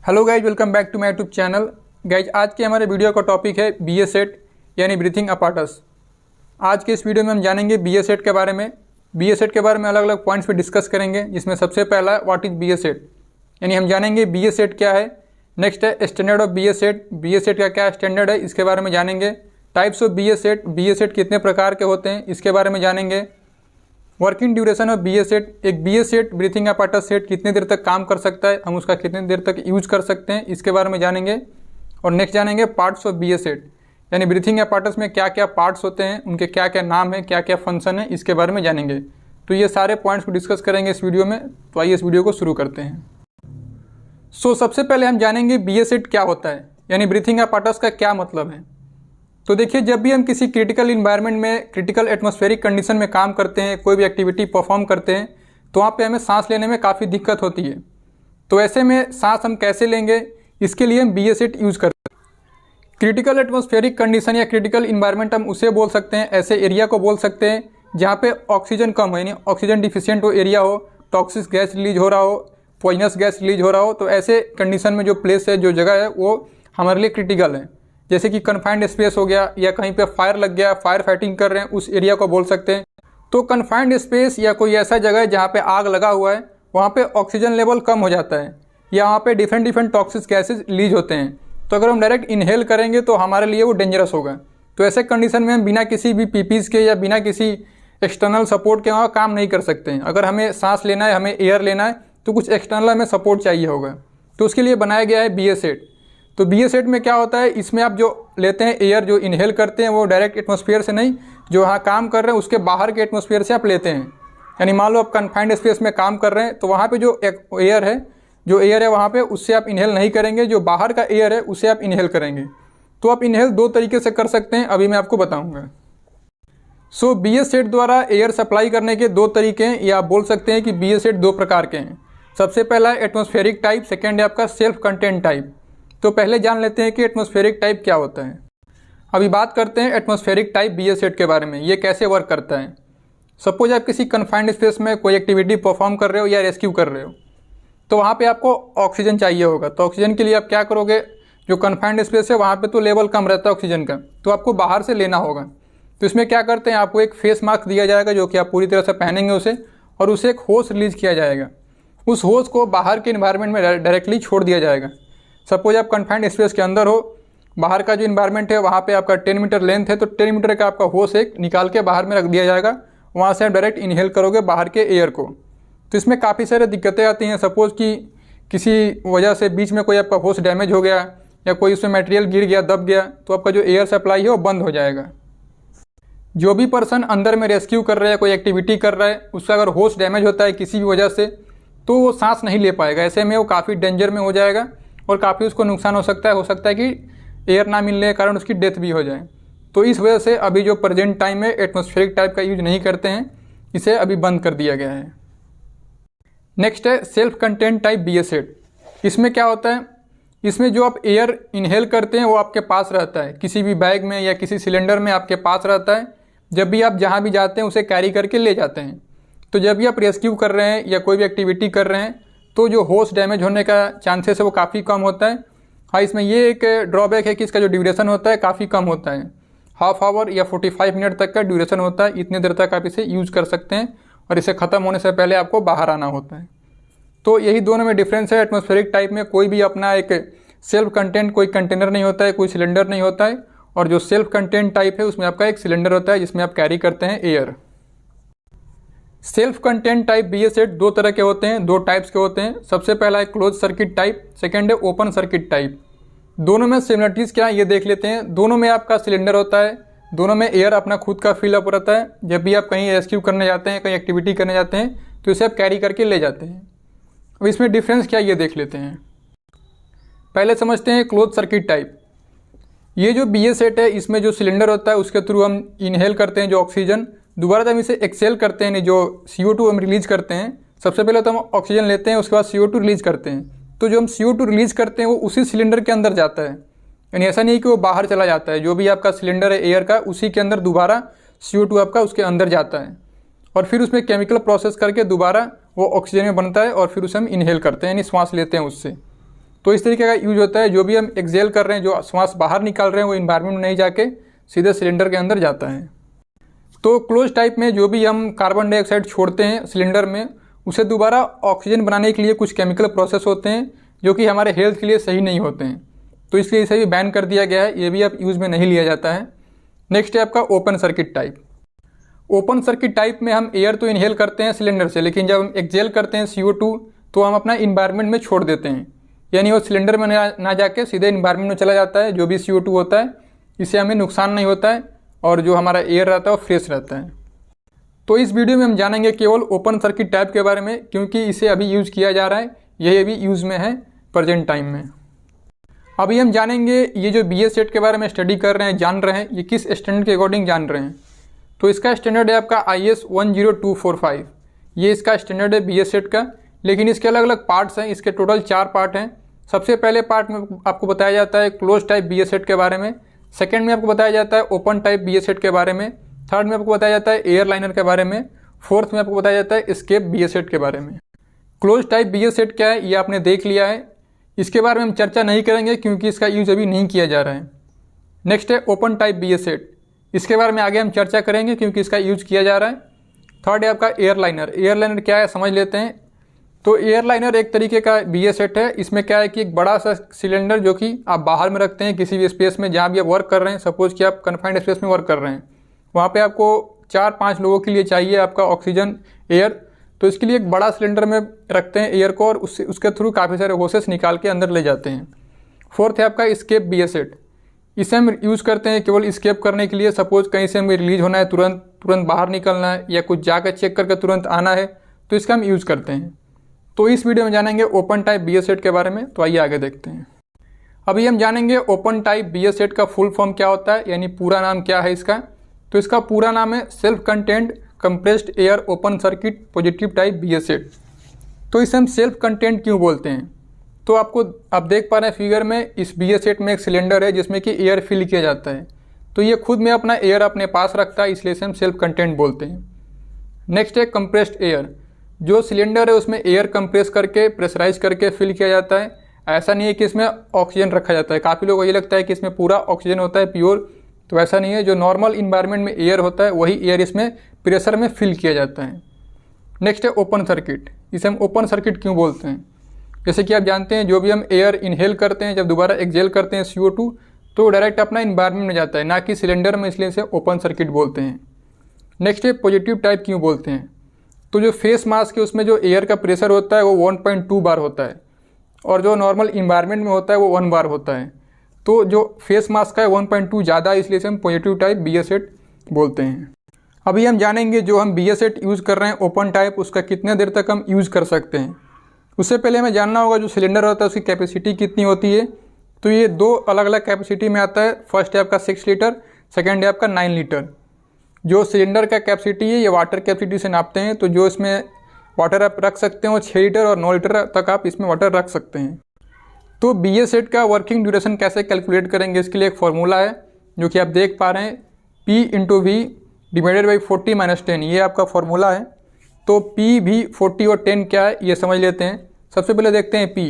Hello guys, welcome back to my YouTube channel. Guys, आज के हमारे वीडियो का टॉपिक है BA-सेट यानी ब्रीथिंग अपार्टस। आज के इस वीडियो में हम जानेंगे BA-सेट के बारे में। BA-सेट के बारे में अलग अलग पॉइंट्स पे डिस्कस करेंगे, जिसमें सबसे पहला है व्हाट इज BA-सेट, यानी हम जानेंगे BA-सेट क्या है। नेक्स्ट है स्टैंडर्ड ऑफ BA-सेट, BA-सेट का क्या स्टैंडर्ड है इसके बारे में जानेंगे। टाइप्स ऑफ BA-सेट, BA-सेट कितने प्रकार के होते हैं इसके बारे में जानेंगे। वर्किंग ड्यूरेशन ऑफ BA-सेट, एक BA-सेट ब्रीथिंग अपार्टस सेट कितनी देर तक काम कर सकता है, हम उसका कितनी देर तक यूज कर सकते हैं इसके बारे में जानेंगे। और नेक्स्ट जानेंगे पार्ट्स ऑफ BA-सेट, यानी ब्रीथिंग अपार्टस में क्या क्या पार्ट्स होते हैं, उनके क्या क्या नाम है, क्या क्या फंक्शन है, इसके बारे में जानेंगे। तो ये सारे पॉइंट्स को डिस्कस करेंगे इस वीडियो में। तो आइए इस वीडियो को शुरू करते हैं। सबसे पहले हम जानेंगे BA-सेट क्या होता है, यानी ब्रीथिंग अपार्टस का क्या मतलब है। तो देखिए, जब भी हम किसी क्रिटिकल इन्वायरमेंट में, क्रिटिकल एटमॉस्फेरिक कंडीशन में काम करते हैं, कोई भी एक्टिविटी परफॉर्म करते हैं, तो वहाँ पे हमें सांस लेने में काफ़ी दिक्कत होती है। तो ऐसे में सांस हम कैसे लेंगे, इसके लिए हम BA-सेट यूज़ करते हैं। क्रिटिकल एटमॉस्फेरिक कंडीशन या क्रिटिकल इन्वायरमेंट हम उसे बोल सकते हैं, ऐसे एरिया को बोल सकते हैं जहाँ पे ऑक्सीजन कम हो, यानी ऑक्सीजन डिफिशियंट हो एरिया हो, टॉक्सिक गैस रिलीज हो रहा हो, पॉइजनस गैस रिलीज हो रहा हो। तो ऐसे कंडीशन में जो प्लेस है, जो जगह है, वो हमारे लिए क्रिटिकल है। जैसे कि कन्फाइंड स्पेस हो गया, या कहीं पे फायर लग गया, फायर फाइटिंग कर रहे हैं, उस एरिया को बोल सकते हैं। तो कन्फाइंड स्पेस या कोई ऐसा जगह है जहाँ पे आग लगा हुआ है, वहाँ पे ऑक्सीजन लेवल कम हो जाता है, या वहाँ पे डिफरेंट टॉक्सिक गैसेज रिलीज होते हैं। तो अगर हम डायरेक्ट इनहेल करेंगे तो हमारे लिए वो डेंजरस होगा। तो ऐसे कंडीशन में हम बिना किसी भी पीपीज के या बिना किसी एक्सटर्नल सपोर्ट के वहाँ काम नहीं कर सकते हैं। अगर हमें सांस लेना है, हमें एयर लेना है, तो कुछ एक्सटर्नल हमें सपोर्ट चाहिए होगा। तो उसके लिए बनाया गया है BA-सेट। तो BA-सेट में क्या होता है, इसमें आप जो लेते हैं एयर, जो इनहेल करते हैं, वो डायरेक्ट एटमॉस्फेयर से नहीं, जो वहाँ काम कर रहे हैं उसके बाहर के एटमॉस्फेयर से आप लेते हैं। यानी मान लो आप कन्फाइंड स्पेस में काम कर रहे हैं, तो वहाँ पे जो एयर है वहाँ पे उससे आप इनहेल नहीं करेंगे, जो बाहर का एयर है उसे आप इनहेल करेंगे। तो आप इनहेल दो तरीके से कर सकते हैं, अभी मैं आपको बताऊँगा। BA-सेट द्वारा एयर सप्लाई करने के दो तरीके हैं, या आप बोल सकते हैं कि BA-सेट दो प्रकार के हैं। सबसे पहला है एटमॉस्फेरिक टाइप, सेकेंड है आपका सेल्फ कंटेंट टाइप। तो पहले जान लेते हैं कि एटमॉस्फेरिक टाइप क्या होता है। अभी बात करते हैं एटमॉस्फेरिक टाइप BA-सेट के बारे में, ये कैसे वर्क करता है। सपोज आप किसी कन्फाइंड स्पेस में कोई एक्टिविटी परफॉर्म कर रहे हो या रेस्क्यू कर रहे हो, तो वहाँ पे आपको ऑक्सीजन चाहिए होगा। तो ऑक्सीजन के लिए आप क्या करोगे, जो कन्फाइंड स्पेस है वहाँ पे तो लेवल कम रहता है ऑक्सीजन का, तो आपको बाहर से लेना होगा। तो इसमें क्या करते हैं, आपको एक फेस मास्क दिया जाएगा जो कि आप पूरी तरह से पहनेंगे उसे, और उसे एक होस रिलीज किया जाएगा। उस होस को बाहर के इन्वायरमेंट में डायरेक्टली छोड़ दिया जाएगा। सपोज आप कन्फाइंड स्पेस के अंदर हो, बाहर का जो इन्वायरमेंट है वहाँ पे आपका 10 मीटर लेंथ है, तो 10 मीटर का आपका होस एक निकाल के बाहर में रख दिया जाएगा। वहाँ से आप डायरेक्ट इनहेल करोगे बाहर के एयर को। तो इसमें काफ़ी सारी दिक्कतें आती हैं। सपोज़ कि किसी वजह से बीच में कोई आपका होस डैमेज हो गया, या कोई उसमें मटेरियल गिर गया, दब गया, तो आपका जो एयर सप्लाई है वो बंद हो जाएगा। जो भी पर्सन अंदर में रेस्क्यू कर रहा है, कोई एक्टिविटी कर रहा है, उसका अगर होस डैमेज होता है किसी भी वजह से, तो वो सांस नहीं ले पाएगा। ऐसे में वो काफ़ी डेंजर में हो जाएगा और काफ़ी उसको नुकसान हो सकता है कि एयर ना मिलने के कारण उसकी डेथ भी हो जाए। तो इस वजह से अभी जो प्रेजेंट टाइम में एटमॉस्फेरिक टाइप का यूज नहीं करते हैं, इसे अभी बंद कर दिया गया है। नेक्स्ट है सेल्फ कंटेंट टाइप BA-सेट। इसमें क्या होता है, इसमें जो आप एयर इनहेल करते हैं वो आपके पास रहता है, किसी भी बैग में या किसी सिलेंडर में आपके पास रहता है। जब भी आप जहाँ भी जाते हैं उसे कैरी करके ले जाते हैं। तो जब भी आप रेस्क्यू कर रहे हैं या कोई भी एक्टिविटी कर रहे हैं, तो जो होस डैमेज होने का चांसेस है वो काफ़ी कम होता है। हाँ, इसमें ये एक ड्रॉबैक है कि इसका जो ड्यूरेशन होता है काफ़ी कम होता है। हाफ आवर या 45 मिनट तक का ड्यूरेशन होता है। इतनी देर तक आप इसे यूज़ कर सकते हैं, और इसे ख़त्म होने से पहले आपको बाहर आना होता है। तो यही दोनों में डिफरेंस है। एटमॉस्फेरिक टाइप में कोई भी अपना एक सेल्फ कंटेंट, कोई कंटेनर नहीं होता है, कोई सिलेंडर नहीं होता है। और जो सेल्फ कंटेंट टाइप है उसमें आपका एक सिलेंडर होता है जिसमें आप कैरी करते हैं एयर। सेल्फ कंटेंट टाइप BA-सेट दो तरह के होते हैं, दो टाइप्स के होते हैं। सबसे पहला है क्लोज सर्किट टाइप, सेकेंड है ओपन सर्किट टाइप। दोनों में सिमिलरिटीज़ क्या है ये देख लेते हैं। दोनों में आपका सिलेंडर होता है, दोनों में एयर अपना खुद का फिल अप रहता है। जब भी आप कहीं रेस्क्यू करने जाते हैं, कहीं एक्टिविटी करने जाते हैं, तो इसे आप कैरी करके ले जाते हैं। अब इसमें डिफरेंस क्या ये देख लेते हैं। पहले समझते हैं क्लोज सर्किट टाइप। ये जो BA-सेट है, इसमें जो सिलेंडर होता है उसके थ्रू हम इनहेल करते हैं जो ऑक्सीजन, दोबारा जब इसे एक्सेल करते हैं, जो CO2 हम रिलीज करते हैं। सबसे पहले तो हम ऑक्सीजन लेते हैं, उसके बाद CO2 रिलीज करते हैं। तो जो हम CO2 रिलीज करते हैं वो उसी सिलेंडर के अंदर जाता है, यानी ऐसा नहीं कि वो बाहर चला जाता है। जो भी आपका सिलेंडर है एयर का, उसी के अंदर दोबारा CO2 आपका उसके अंदर जाता है, और फिर उसमें केमिकल प्रोसेस करके दोबारा वो ऑक्सीजन में बनता है, और फिर उसे हम इनहेल करते हैं, यानी श्वास लेते हैं उससे। तो इस तरीके का यूज होता है। जो भी हम एक्सेल कर रहे हैं, जो श्वास बाहर निकाल रहे हैं, वो इन्वायरमेंट में नहीं जाके सीधे सिलेंडर के अंदर जाता है। तो क्लोज टाइप में जो भी हम कार्बन डाइऑक्साइड छोड़ते हैं सिलेंडर में, उसे दोबारा ऑक्सीजन बनाने के लिए कुछ केमिकल प्रोसेस होते हैं जो कि हमारे हेल्थ के लिए सही नहीं होते हैं, तो इसलिए इसे भी बैन कर दिया गया है। ये भी अब यूज़ में नहीं लिया जाता है। नेक्स्ट है आपका open circuit type. Open circuit type में हम एयर तो इनहेल करते हैं सिलेंडर से, लेकिन जब हम एक्सेल करते हैं CO2 तो हम अपना इन्वायरमेंट में छोड़ देते हैं, यानी वो सिलेंडर में ना जाके सीधे इन्वायरमेंट में चला जाता है। जो भी CO2 होता है इससे हमें नुकसान नहीं होता है और जो हमारा एयर रहता है वो फ्रेश रहता है। तो इस वीडियो में हम जानेंगे केवल ओपन सर्किट टाइप के बारे में, क्योंकि इसे अभी यूज़ किया जा रहा है, यही अभी यूज़ में है प्रेजेंट टाइम में। अभी हम जानेंगे ये जो BS सेट के बारे में स्टडी कर रहे हैं, जान रहे हैं, ये किस स्टैंडर्ड के अकॉर्डिंग जान रहे हैं। तो इसका स्टैंडर्ड है आपका IS 10245, ये इसका स्टैंडर्ड है BS सेट का। लेकिन इसके अलग अलग पार्ट्स हैं, इसके टोटल 4 पार्ट हैं। सबसे पहले पार्ट में आपको बताया जाता है क्लोज टाइप BS सेट के बारे में, सेकेंड में आपको बताया जाता है ओपन टाइप BS सेट के बारे में, थर्ड में आपको बताया जाता है एयरलाइनर के बारे में, फोर्थ में आपको बताया जाता है एस्केप BS सेट के बारे में। क्लोज टाइप BS सेट क्या है ये आपने देख लिया है, इसके बारे में हम चर्चा नहीं करेंगे क्योंकि इसका यूज अभी नहीं किया जा रहा है। नेक्स्ट है ओपन टाइप BS सेट, इसके बारे में आगे हम चर्चा करेंगे क्योंकि इसका यूज किया जा रहा है। थर्ड है आपका एयरलाइनर। एयरलाइनर क्या है समझ लेते हैं। तो एयरलाइनर एक तरीके का BS सेट है। इसमें क्या है कि एक बड़ा सा सिलेंडर जो कि आप बाहर में रखते हैं किसी भी स्पेस में जहाँ भी आप वर्क कर रहे हैं। सपोज कि आप कन्फाइंड स्पेस में वर्क कर रहे हैं, वहाँ पे आपको 4-5 लोगों के लिए चाहिए आपका ऑक्सीजन एयर, तो इसके लिए एक बड़ा सिलेंडर में रखते हैं एयर को और उसके थ्रू काफ़ी सारे होसेस निकाल के अंदर ले जाते हैं। फोर्थ है आपका एस्केप BS सेट। इसे हम यूज़ करते हैं केवल एस्केप करने के लिए। सपोज कहीं से हमें रिलीज होना है, तुरंत बाहर निकलना है या कुछ जाकर चेक करके तुरंत आना है, तो इसका हम यूज़ करते हैं। तो इस वीडियो में जानेंगे ओपन टाइप BS सेट के बारे में, तो आइए आगे देखते हैं। अभी हम जानेंगे ओपन टाइप BS सेट का फुल फॉर्म क्या होता है, यानी पूरा नाम क्या है इसका। तो इसका पूरा नाम है self content compressed air open circuit positive type BS set. तो इसे हम सेल्फ कंटेंट क्यों बोलते हैं, तो आपको आप देख पा रहे हैं फिगर में, इस BS सेट में एक सिलेंडर है जिसमें कि एयर फिल किया जाता है। तो ये खुद में अपना एयर अपने पास रखता है, इसलिए इसे हम सेल्फ कंटेंट बोलते हैं। नेक्स्ट है कंप्रेस्ड एयर। जो सिलेंडर है उसमें एयर कंप्रेस करके प्रेशराइज करके फिल किया जाता है। ऐसा नहीं है कि इसमें ऑक्सीजन रखा जाता है। काफ़ी लोगों को ये लगता है कि इसमें पूरा ऑक्सीजन होता है प्योर, तो ऐसा नहीं है। जो नॉर्मल इन्वायरमेंट में एयर होता है वही एयर इसमें प्रेशर में फिल किया जाता है। नेक्स्ट है ओपन सर्किट। इसे हम ओपन सर्किट क्यों बोलते हैं, जैसे कि आप जानते हैं जो भी हम एयर इनहेल करते हैं, जब दोबारा एक्सेल करते हैं CO2, तो डायरेक्ट अपना इन्वायरमेंट में जाता है, ना कि सिलेंडर में, इसलिए इसे ओपन सर्किट बोलते हैं। नेक्स्ट है पॉजिटिव टाइप क्यों बोलते हैं। तो जो फेस मास्क है उसमें जो एयर का प्रेशर होता है वो 1.2 बार होता है और जो नॉर्मल इन्वायरमेंट में होता है वो 1 बार होता है। तो जो फेस मास्क का है 1.2 ज़्यादा है, इसलिए इसे हम पॉजिटिव टाइप BS सेट बोलते हैं। अभी हम जानेंगे जो हम BS सेट यूज़ कर रहे हैं ओपन टाइप, उसका कितने देर तक हम यूज़ कर सकते हैं। उससे पहले हमें जानना होगा जो सिलेंडर होता है उसकी कैपेसिटी कितनी होती है। तो ये 2 अलग अलग कैपेसिटी में आता है। फर्स्ट है आपका 6 लीटर, सेकेंड है आपका 9 लीटर। जो सिलेंडर का कैपेसिटी है ये वाटर कैपेसिटी से नापते हैं। तो जो इसमें वाटर आप रख सकते हैं वो 6 लीटर और 9 लीटर तक आप इसमें वाटर रख सकते हैं। तो BS सेट का वर्किंग ड्यूरेशन कैसे कैलकुलेट करेंगे, इसके लिए एक फॉर्मूला है जो कि आप देख पा रहे हैं, P/V डिवाइडेड बाई 40-10, ये आपका फॉर्मूला है। तो P भी 40 और 10 क्या है ये समझ लेते हैं। सबसे पहले देखते हैं P।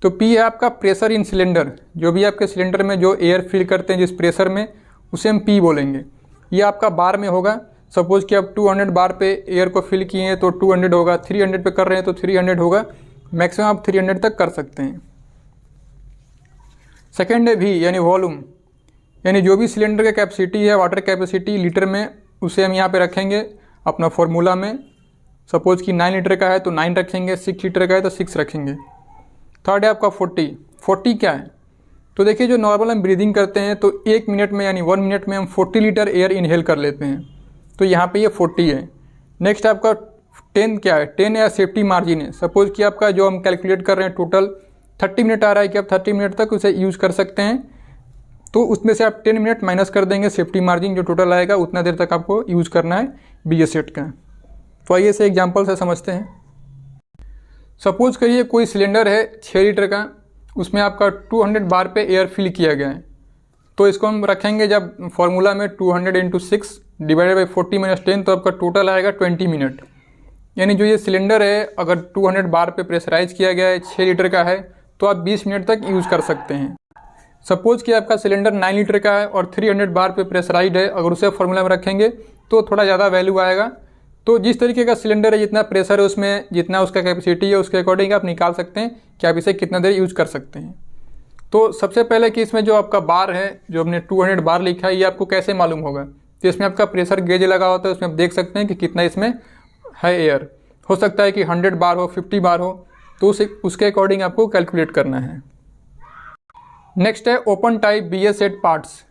तो P है आपका प्रेशर इन सिलेंडर। जो भी आपके सिलेंडर में जो एयर फिल करते हैं जिस प्रेशर में, उसे हम P बोलेंगे। ये आपका बार में होगा। सपोज कि आप 200 बार पे एयर को फिल किए हैं तो 200 होगा, 300 पे कर रहे हैं तो 300 होगा। मैक्सिमम आप 300 तक कर सकते हैं। सेकेंड है V यानी वॉल्यूम, यानी जो भी सिलेंडर का कैपेसिटी है वाटर कैपेसिटी लीटर में, उसे हम यहाँ पे रखेंगे अपना फॉर्मूला में। सपोज कि 9 लीटर का है तो 9 रखेंगे, 6 लीटर का है तो 6 रखेंगे। थर्ड है आपका 40 क्या है। तो देखिए जो नॉर्मल हम ब्रीदिंग करते हैं तो 1 मिनट में यानी 1 मिनट में हम 40 लीटर एयर इनहेल कर लेते हैं। तो यहाँ पे ये 40 है। नेक्स्ट आपका 10 क्या है, 10 या सेफ्टी मार्जिन है। सपोज कि आपका जो हम कैलकुलेट कर रहे हैं टोटल 30 मिनट आ रहा है कि आप 30 मिनट तक उसे यूज़ कर सकते हैं, तो उसमें से आप 10 मिनट माइनस कर देंगे सेफ्टी मार्जिन, जो टोटल आएगा उतना देर तक आपको यूज़ करना है BS सेट का। तो आइए इसे एग्जाम्पल से समझते हैं। सपोज करिए कोई सिलेंडर है 6 लीटर का, उसमें आपका 200 बार पे एयर फिल किया गया है। तो इसको हम रखेंगे जब फॉर्मूला में 200 × 6 डिवाइडेड बाई 40-10, तो आपका टोटल आएगा 20 मिनट। यानी जो ये सिलेंडर है अगर 200 बार पे प्रेशराइज किया गया है, 6 लीटर का है, तो आप 20 मिनट तक यूज़ कर सकते हैं। सपोज़ कि आपका सिलेंडर 9 लीटर का है और 300 बार पे प्रेशराइज्ड है, अगर उसे फॉर्मूला में रखेंगे तो थोड़ा ज़्यादा वैल्यू आएगा। तो जिस तरीके का सिलेंडर है, जितना प्रेशर है उसमें, जितना उसका कैपेसिटी है, उसके अकॉर्डिंग आप निकाल सकते हैं कि आप इसे कितना देर यूज़ कर सकते हैं। तो सबसे पहले कि इसमें जो आपका बार है, जो हमने 200 बार लिखा है, ये आपको कैसे मालूम होगा? तो इसमें आपका प्रेशर गेज लगा होता है, उसमें आप देख सकते हैं कि कितना इसमें है एयर। हो सकता है कि 100 बार हो, 50 बार हो, तो उसके अकॉर्डिंग आपको कैलकुलेट करना है। नेक्स्ट है open type BS set parts.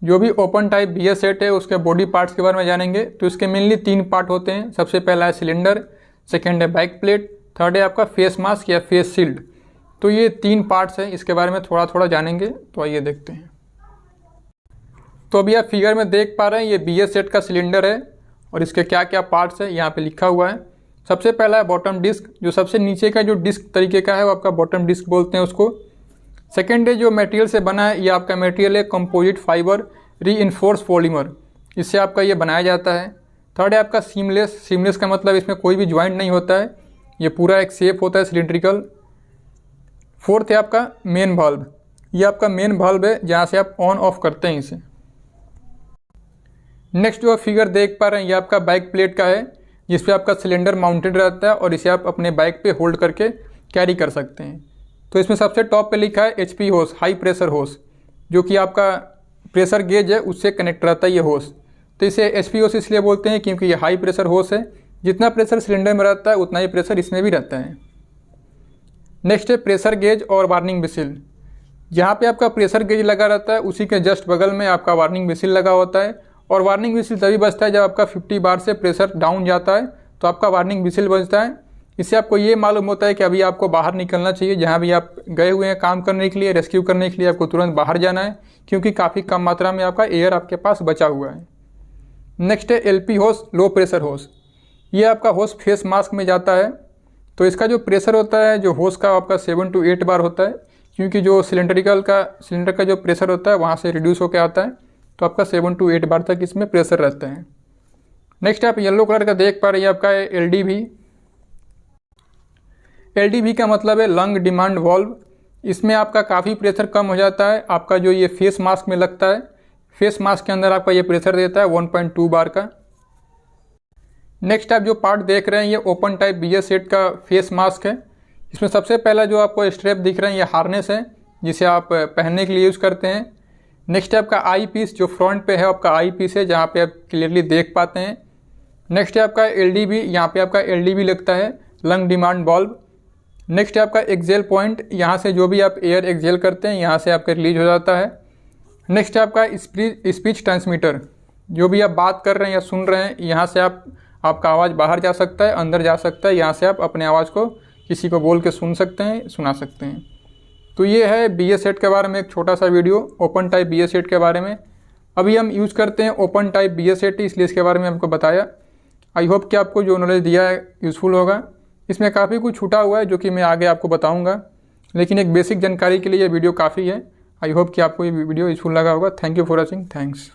जो भी ओपन टाइप BS सेट है उसके बॉडी पार्ट्स के बारे में जानेंगे। तो इसके मेनली 3 पार्ट होते हैं। सबसे पहला है सिलेंडर, सेकेंड है बैक प्लेट, थर्ड है आपका फेस मास्क या फेस शील्ड। तो ये 3 पार्ट्स हैं, इसके बारे में थोड़ा थोड़ा जानेंगे। तो आइए देखते हैं। तो अभी आप फिगर में देख पा रहे हैं, ये BS सेट का सिलेंडर है और इसके क्या क्या पार्ट्स है यहाँ पे लिखा हुआ है। सबसे पहला है बॉटम डिस्क, जो सबसे नीचे का जो डिस्क तरीके का है वो आपका बॉटम डिस्क बोलते हैं उसको। सेकेंड है जो मटेरियल से बना है, ये आपका मटेरियल है कंपोजिट फाइबर रीइंफोर्स पॉलीमर, इससे आपका ये बनाया जाता है। थर्ड है आपका सीमलेस। सीमलेस का मतलब इसमें कोई भी ज्वाइंट नहीं होता है, ये पूरा एक शेप होता है सिलिंड्रिकल। फोर्थ है आपका मेन वाल्व, ये आपका मेन वाल्व है जहाँ से आप ऑन ऑफ करते हैं इसे। नेक्स्ट जो फिगर देख पा रहे हैं, ये आपका बैक प्लेट का है, जिस पे आपका सिलेंडर माउंटेड रहता है और इसे आप अपने बैक पे होल्ड करके कैरी कर सकते हैं। तो इसमें सबसे टॉप पे लिखा है HP होस, हाई प्रेशर होस, जो कि आपका प्रेशर गेज है उससे कनेक्ट रहता है ये होस। तो इसे HP होस इसलिए बोलते हैं क्योंकि ये हाई प्रेशर होस है। जितना प्रेशर सिलेंडर में रहता है उतना ही प्रेशर इसमें भी रहता है। नेक्स्ट है प्रेशर गेज और वार्निंग विसिल। जहाँ पे आपका प्रेशर गेज लगा रहता है उसी के जस्ट बगल में आपका वार्निंग विसिल लगा होता है। और वार्निंग विसिल तभी बजता है जब आपका 50 बार से प्रेशर डाउन जाता है, तो आपका वार्निंग विसिल बजता है। इससे आपको ये मालूम होता है कि अभी आपको बाहर निकलना चाहिए। जहाँ भी आप गए हुए हैं काम करने के लिए, रेस्क्यू करने के लिए, आपको तुरंत बाहर जाना है, क्योंकि काफ़ी कम मात्रा में आपका एयर आपके पास बचा हुआ है। नेक्स्ट है LP होस, लो प्रेशर होस। ये आपका होस फेस मास्क में जाता है। तो इसका जो प्रेशर होता है जो होस का, आपका 7 to 8 बार होता है, क्योंकि जो सिलेंडर का जो प्रेशर होता है वहाँ से रिड्यूस होकर आता है। तो आपका 7 to 8 बार तक इसमें प्रेशर रहता है। नेक्स्ट आप येलो कलर का देख पा रहे हैं, आपका LDV। LDV का मतलब है लंग डिमांड वाल्व। इसमें आपका काफ़ी प्रेशर कम हो जाता है। आपका जो ये फेस मास्क में लगता है, फेस मास्क के अंदर आपका ये प्रेशर देता है 1.2 बार का। नेक्स्ट आप जो पार्ट देख रहे हैं, ये ओपन टाइप BS सेट का फेस मास्क है। इसमें सबसे पहला जो आपको स्ट्रैप दिख रहा है, ये हार्नेस है जिसे आप पहनने के लिए यूज़ करते हैं। नेक्स्ट है आपका आई पीस, जो फ्रंट पे है आपका आई पीस है, जहाँ पे आप क्लियरली देख पाते हैं। नेक्स्ट है आपका LDV, यहाँ पे आपका LDV लगता है, लंग डिमांड वाल्व। नेक्स्ट है आपका एक्सेल पॉइंट, यहाँ से जो भी आप एयर एक्सेल करते हैं यहाँ से आपका रिलीज हो जाता है। नेक्स्ट है आपका स्पीच ट्रांसमीटर, जो भी आप बात कर रहे हैं या सुन रहे हैं, यहाँ से आपका आवाज़ बाहर जा सकता है, अंदर जा सकता है। यहाँ से आप अपने आवाज़ को किसी को बोल के सुन सकते हैं, सुना सकते हैं। तो ये है BS सेट के बारे में एक छोटा सा video, open type BS set के बारे में। अभी हम यूज़ करते हैं ओपन टाइप BS सेट, इसलिए इसके बारे में हमको बताया। आई होप कि आपको जो नॉलेज दिया है यूज़फुल होगा। इसमें काफ़ी कुछ छूटा हुआ है जो कि मैं आगे आपको बताऊंगा, लेकिन एक बेसिक जानकारी के लिए ये वीडियो काफ़ी है। आई होप कि आपको ये वीडियो यूज़फुल लगा होगा। Thank you for watching. Thanks.